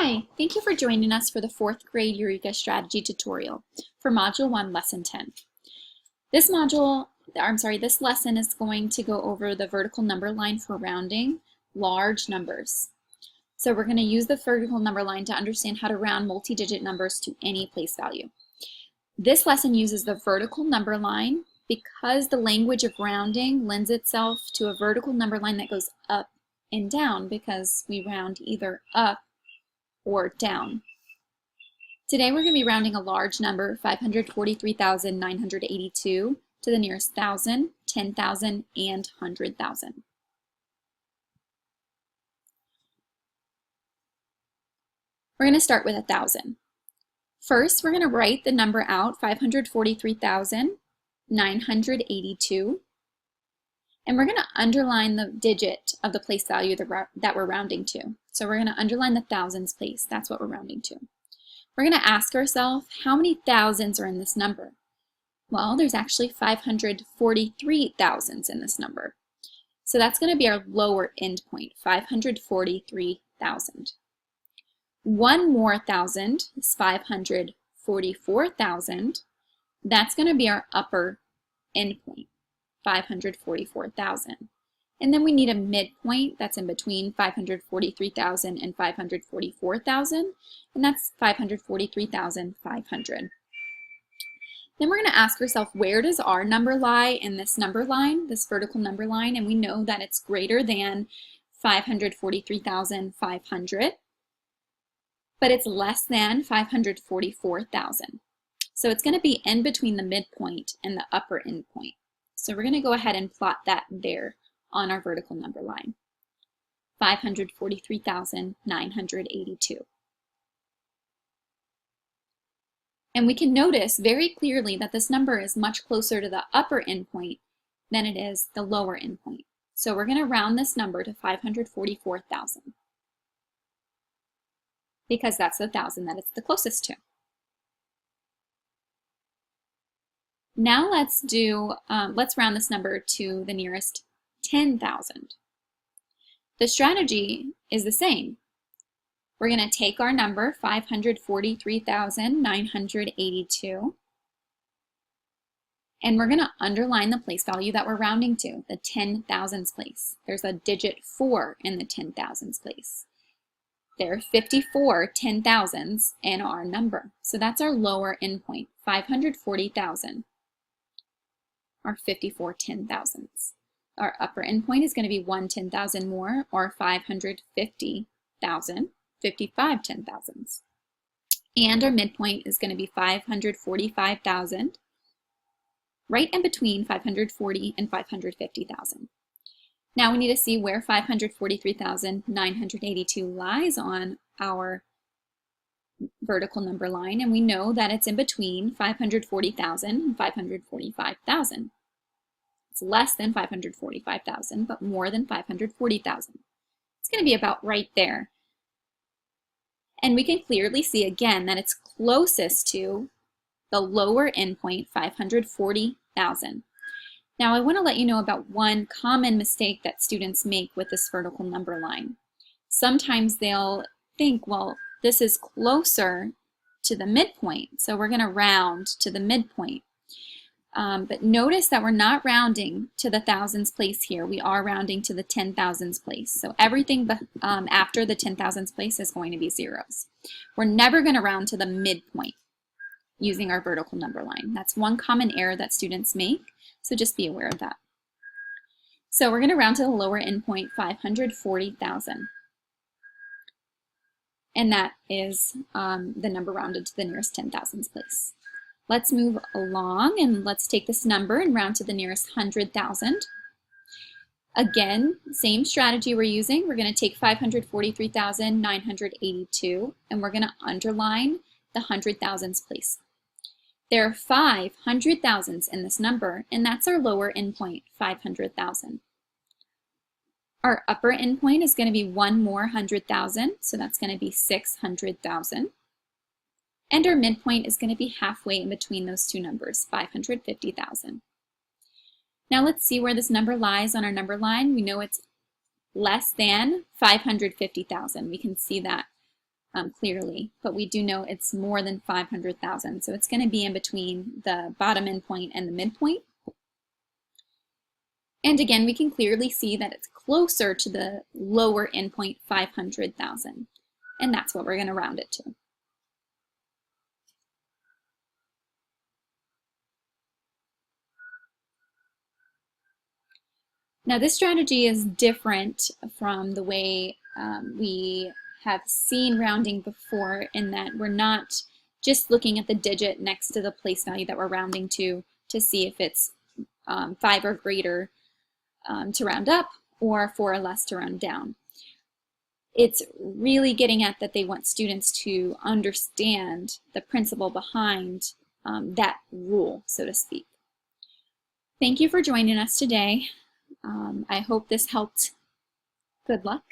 Hi, thank you for joining us for the 4th grade Eureka Strategy tutorial for Module 1, Lesson 10. This lesson is going to go over the vertical number line for rounding large numbers. So we're going to use the vertical number line to understand how to round multi-digit numbers to any place value. This lesson uses the vertical number line because the language of rounding lends itself to a vertical number line that goes up and down because we round either up or down. Today we're going to be rounding a large number, 543,982, to the nearest 1,000, 10,000, and 100,000. We're going to start with 1,000. First, we're going to write the number out, 543,982, and we're going to underline the digit of the place value that we're rounding to. So we're going to underline the thousands place. That's what we're rounding to. We're going to ask ourselves, how many thousands are in this number? Well, there's actually 543 thousands in this number. So that's going to be our lower end point, 543,000. One more thousand is 544,000. That's going to be our upper end point, 544,000. And then we need a midpoint that's in between 543,000 and 544,000, and that's 543,500. Then we're going to ask ourselves, where does our number lie in this number line, this vertical number line? And we know that it's greater than 543,500, but it's less than 544,000. So it's going to be in between the midpoint and the upper end point. So we're going to go ahead and plot that there on our vertical number line, 543,982. And we can notice very clearly that this number is much closer to the upper end point than it is the lower end point. So we're going to round this number to 544,000 because that's the 1,000 that it's the closest to. Now let's round this number to the nearest 10,000. The strategy is the same. We're going to take our number, 543,982, and we're going to underline the place value that we're rounding to, the 10,000s place. There's a digit 4 in the 10,000s place. There are 54 10,000s in our number. So that's our lower end point, 540,000, or 54 10,000s. Our upper end point is going to be 1 10,000 more, or 550,000, 55 10,000s. And our midpoint is going to be 545,000, right in between 540 and 550,000. Now we need to see where 543,982 lies on our vertical number line, and we know that it's in between 540,000 and 545,000. It's less than 545,000, but more than 540,000. It's going to be about right there. And we can clearly see again that it's closest to the lower end point, 540,000. Now I want to let you know about one common mistake that students make with this vertical number line. Sometimes they'll think, well, this is closer to the midpoint, so we're going to round to the midpoint. But notice that we're not rounding to the thousands place here. We are rounding to the 10,000s place. So everything after the 10,000s place is going to be zeros. We're never going to round to the midpoint using our vertical number line. That's one common error that students make, so just be aware of that. So we're going to round to the lower end point, 540,000. And that is the number rounded to the nearest 10,000s place. Let's move along and let's take this number and round to the nearest 100,000. Again, same strategy we're using. We're going to take 543,982 and we're going to underline the 100,000s place. There are 500,000s in this number, and that's our lower end point, 500,000. Our upper end point is going to be one more 100,000, so that's going to be 600,000. And our midpoint is going to be halfway in between those two numbers, 550,000. Now let's see where this number lies on our number line. We know it's less than 550,000. We can see that clearly, but we do know it's more than 500,000. So it's going to be in between the bottom endpoint and the midpoint. And again, we can clearly see that it's closer to the lower endpoint, 500,000. And that's what we're going to round it to. Now this strategy is different from the way we have seen rounding before, in that we're not just looking at the digit next to the place value that we're rounding to see if it's 5 or greater to round up, or 4 or less to round down. It's really getting at that they want students to understand the principle behind that rule, so to speak. Thank you for joining us today. I hope this helped. Good luck.